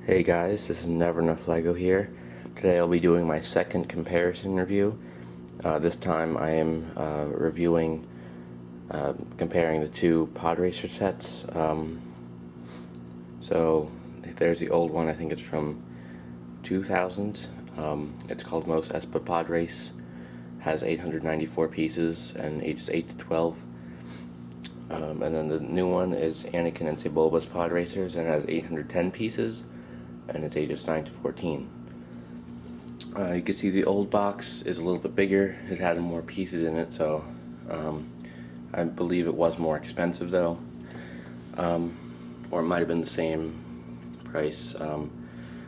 Hey guys, this is NeverEnoughLego here. Today I'll be doing my second comparison review. This time I am reviewing, comparing the two Podracer sets. So there's the old one, I think it's from 2000. It's called Mos Espa Podrace, has 894 pieces and ages 8 to 12. And then the new one is Anakin and Sebulba's Podracers and has 810 pieces and it's ages 9 to 14. You can see the old box is a little bit bigger. It had more pieces in it, so I believe it was more expensive though, or it might have been the same price. But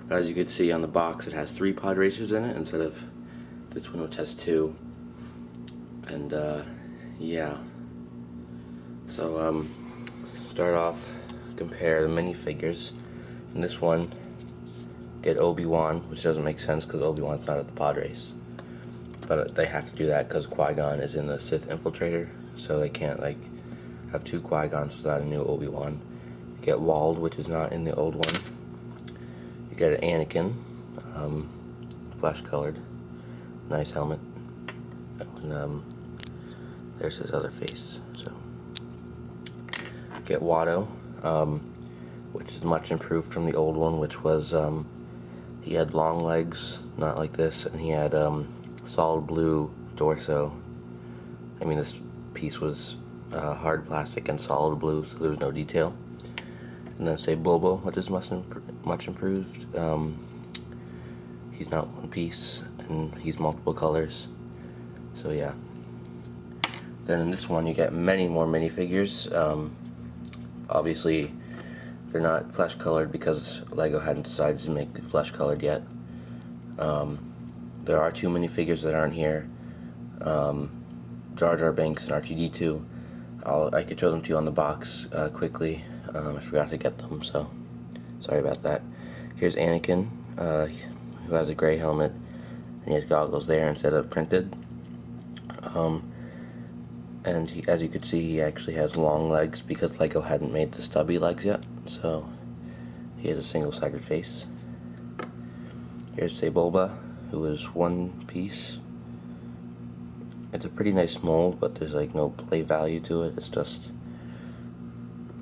as you can see on the box, it has 3 Podracers in it instead of this one, which has 2. And yeah. So start off, compare the minifigures. In this one, get Obi-Wan, which doesn't make sense because Obi-Wan's not at the Podrace. But they have to do that because Qui-Gon is in the Sith Infiltrator, so they can't like have 2 Qui-Gons without a new Obi-Wan. You get Wald, which is not in the old one. You get an Anakin, flesh colored, nice helmet, and there's his other face. So get Watto, which is much improved from the old one, which was he had long legs, not like this, and he had solid blue torso. I mean, this piece was hard plastic and solid blue, so there was no detail. And then Sebulba, which is much improved. He's not one piece, and he's multiple colors. So yeah. Then in this one, you get many more minifigures. Obviously, they're not flesh colored because LEGO hadn't decided to make it flesh colored yet. There are 2 minifigures that aren't here. Jar Jar Binks and R2-D2. I could show them to you on the box quickly. I forgot to get them, so sorry about that. Here's Anakin, who has a gray helmet, and he has goggles there instead of printed. And he, as you can see, he actually has long legs because LEGO hadn't made the stubby legs yet, so he has a single-sided face. Here's Sebulba, who is one piece. It's a pretty nice mold, but there's like no play value to it. It's just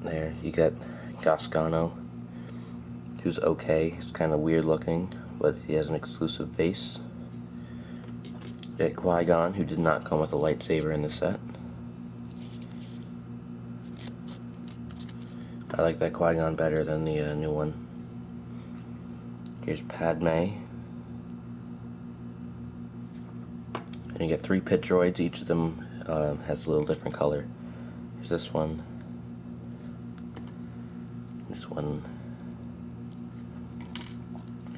there. You got Gascano, who's okay. He's kind of weird looking, but he has an exclusive face. You got Qui-Gon, who did not come with a lightsaber in the set. I like that Qui-Gon better than the new one. Here's Padme. And you get 3 pit droids. Each of them has a little different color. Here's this one. This one.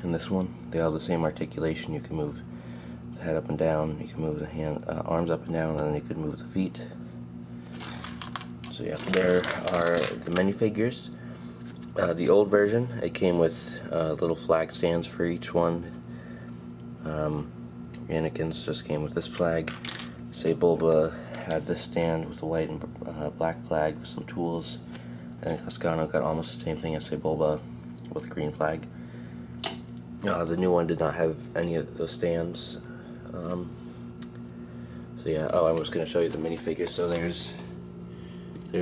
And this one. They all have the same articulation. You can move the head up and down. You can move the arms up and down, and then you can move the feet. So yeah, there are the minifigures. The old version, it came with little flag stands for each one. Anakin's just came with this flag. Sebulba had this stand with a white and black flag with some tools. And Gascano got almost the same thing as Sebulba with a green flag. The new one did not have any of those stands. So yeah, I was going to show you the minifigures. So there's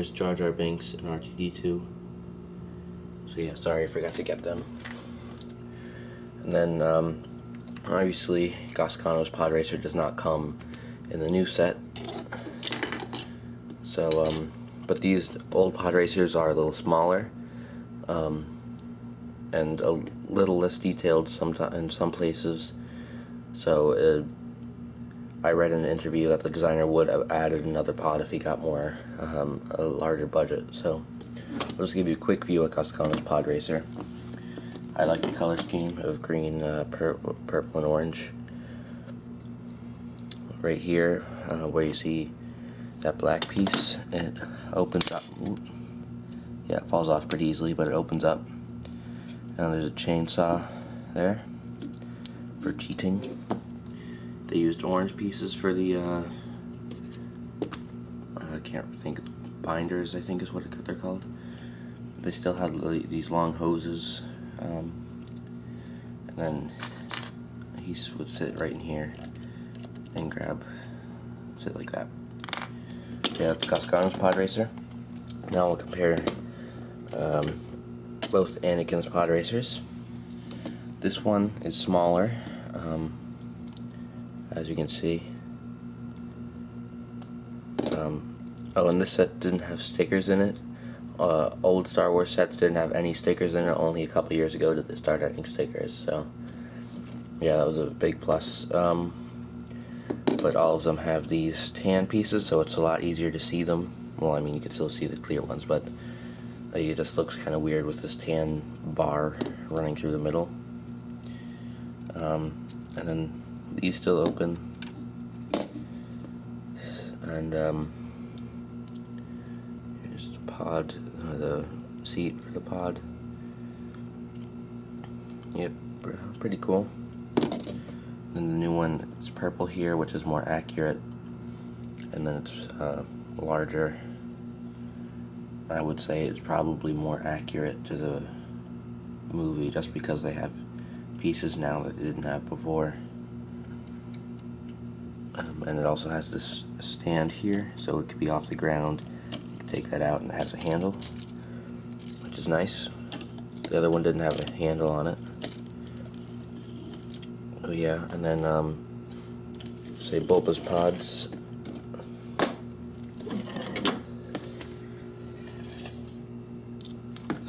Jar Jar Binks and R2-D2. So yeah, sorry I forgot to get them. And then obviously Gascano's Podracer does not come in the new set. So but these old Podracers are a little smaller and a little less detailed in some places. So I read in an interview that the designer would have added another pod if he got more, a larger budget. So I'll just give you a quick view of Gascano's Podracer. I like the color scheme of green, purple and orange. Right here, where you see that black piece, it opens up. Yeah, it falls off pretty easily, but it opens up. And there's a chainsaw there for cheating. They used orange pieces for the, I can't think, binders I think is what they're called. They still had these long hoses And then he would sit right in here and sit like that. Yeah, that's Gascon's Podracer. Now we'll compare both Anakin's Podracers. This one is smaller, as you can see. Oh, and this set didn't have stickers in it. Old Star Wars sets didn't have any stickers in it. Only a couple years ago did they start adding stickers. So, yeah, that was a big plus. But all of them have these tan pieces, so it's a lot easier to see them. Well, I mean, you can still see the clear ones, but it just looks kind of weird with this tan bar running through the middle. And then these still open. And here's the pod, the seat for the pod. Yep, pretty cool. Then the new one is purple here, which is more accurate, and then it's larger. I would say it's probably more accurate to the movie, just because they have pieces now that they didn't have before. And it also has this stand here, so it could be off the ground. You can take that out, and it has a handle, which is nice. The other one didn't have a handle on it. Oh yeah, and then Sebulba's pods.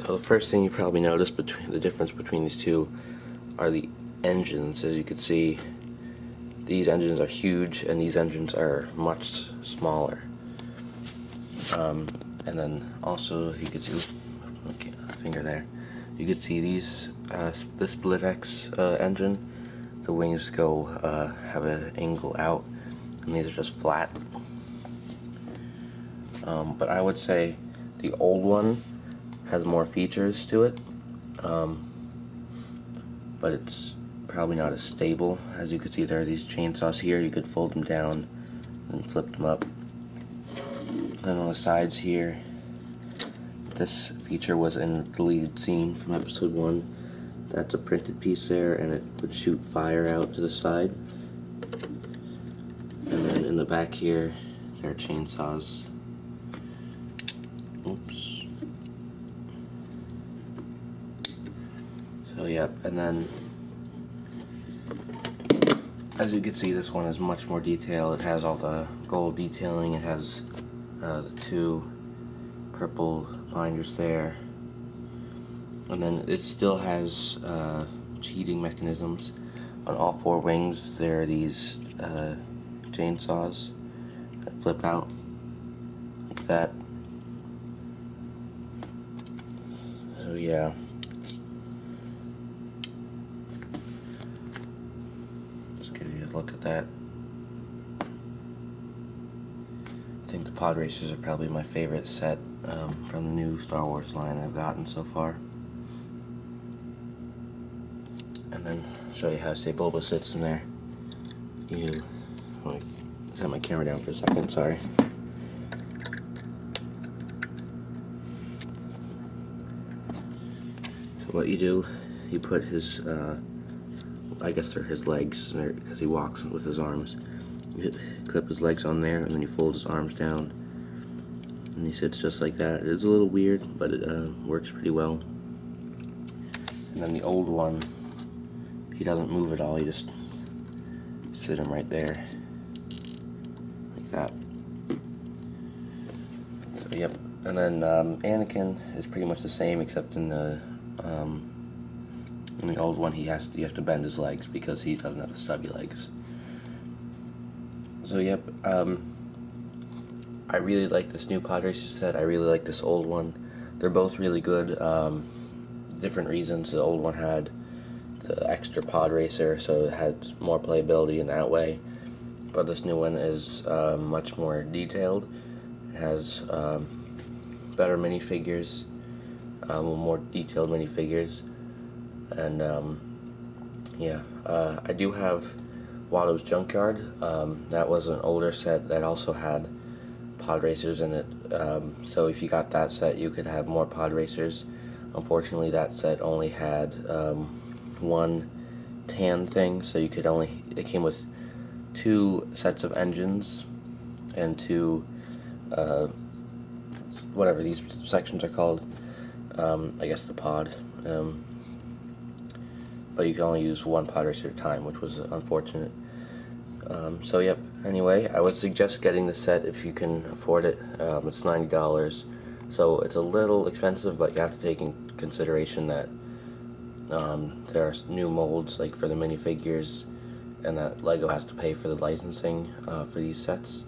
So the first thing you probably notice the difference between these two are the engines. As you can see, these engines are huge, and these engines are much smaller. And then also, you can see, okay, a finger there. You can see these, the Split X engine. The wings go have an angle out, and these are just flat. But I would say the old one has more features to it, but it's probably not as stable. As you can see, there are these chainsaws here. You could fold them down and flip them up. And on the sides here, this feature was in the deleted scene from episode 1. That's a printed piece there, and it would shoot fire out to the side. And then in the back here, there are chainsaws. Oops. So yep, and then as you can see, this one is much more detailed. It has all the gold detailing. It has the 2 purple binders there. And then it still has cheating mechanisms. On all 4 wings, there are these chainsaws that flip out like that. So yeah. Just give you a look at that. I think the Podracers are probably my favorite set from the new Star Wars line I've gotten so far. And then show you how Sebulba sits in there. Let me set my camera down for a second, sorry. So what you do, you put his, I guess they're his legs, because he walks with his arms. You clip his legs on there, and then you fold his arms down, and he sits just like that. It's a little weird, but it works pretty well. And then the old one, he doesn't move at all. You just sit him right there, like that. So, yep. And then Anakin is pretty much the same, except in the old one, you have to bend his legs because he doesn't have the stubby legs. So yep. I really like this new Podracer set. I really like this old one. They're both really good. Different reasons. The old one had the extra Podracer, so it had more playability in that way. But this new one is much more detailed. It has better minifigures, more detailed minifigures, and yeah. I do have Watto's Junkyard. That was an older set that also had Podracers in it. So if you got that set, you could have more Podracers. Unfortunately, that set only had one tan thing, so you could only, it came with 2 sets of engines and 2, whatever these sections are called, I guess the pod, but you can only use 1 Podracer at a time, which was unfortunate. So yep, anyway, I would suggest getting the set if you can afford it. It's $90, so it's a little expensive, but you have to take in consideration that there are new molds, like for the minifigures, and that LEGO has to pay for the licensing for these sets.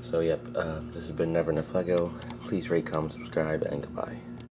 So yep, this has been NeverEnoughLego. Please rate, comment, subscribe, and goodbye.